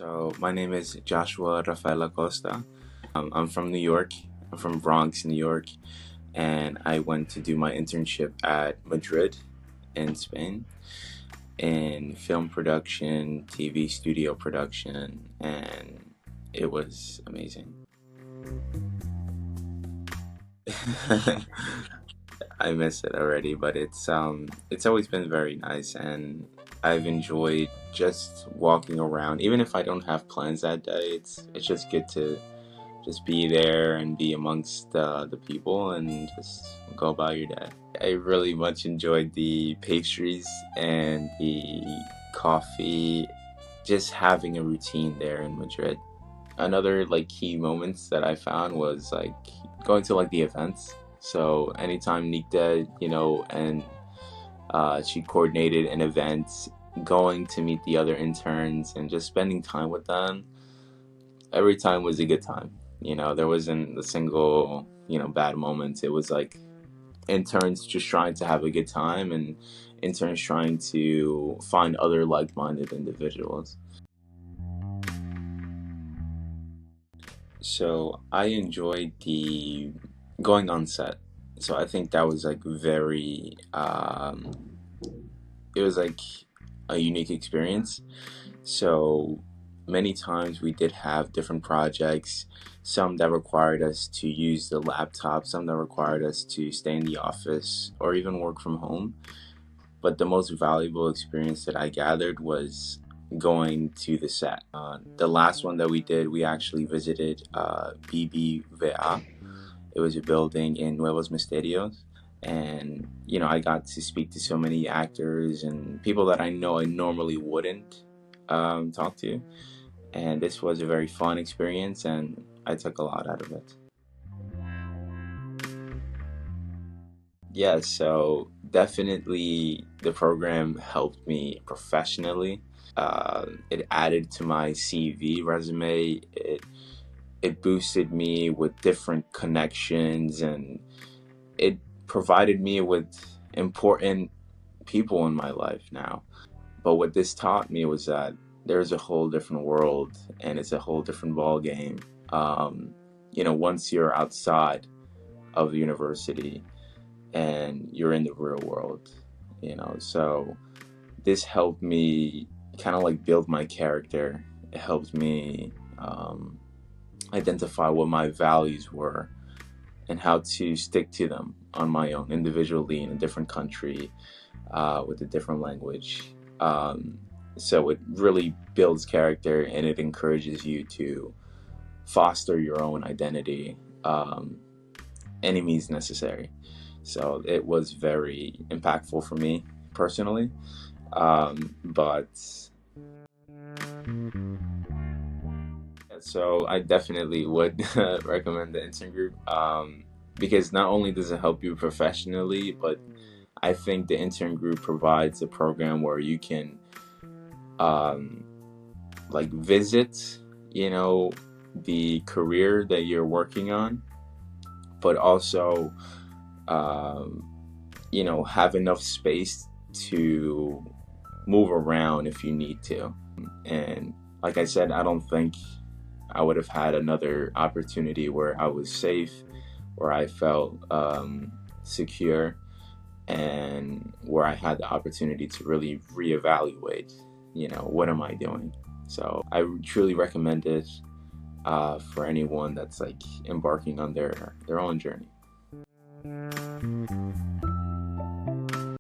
So my name is Joshua Rafael Acosta. I'm from New York. I'm from Bronx, New York, and I went to do my internship at Madrid in Spain in film production, TV studio production, and it was amazing. I miss it already, but it's always been very nice, and I've enjoyed just walking around. Even if I don't have plans that day, it's just good to just be there and be amongst the people and just go about your day. I really much enjoyed the pastries and the coffee, just having a routine there in Madrid. Another like key moments that I found was like going to like the events. So anytime Nikta, and she coordinated an event, going to meet the other interns and just spending time with them. Every time was a good time. There wasn't a single, bad moment. It was like interns just trying to have a good time and interns trying to find other like-minded individuals. So I enjoyed the going on set. So I think that was like very, it was like a unique experience. So many times we did have different projects, some that required us to use the laptop, some that required us to stay in the office or even work from home. But the most valuable experience that I gathered was going to the set. The last one that we did, we actually visited BBVA. It was a building in Nuevos Misterios. And, I got to speak to so many actors and people that I know I normally wouldn't talk to. And this was a very fun experience, and I took a lot out of it. Yeah, so definitely the program helped me professionally. It added to my CV resume. It boosted me with different connections, and it provided me with important people in my life now. But what this taught me was that there's a whole different world, and it's a whole different ball game. Once you're outside of the university and you're in the real world, so this helped me kind of like build my character. It helped me identify what my values were and how to stick to them on my own individually in a different country with a different language. So it really builds character, and it encourages you to foster your own identity, any means necessary. So it was very impactful for me personally. But so I definitely would recommend the Intern Group, because not only does it help you professionally, but I think the Intern Group provides a program where you can like visit, the career that you're working on, but also, have enough space to move around if you need to. And like I said, I don't think I would have had another opportunity where I was safe, where I felt secure, and where I had the opportunity to really reevaluate, what am I doing? So I truly recommend it for anyone that's like embarking on their own journey.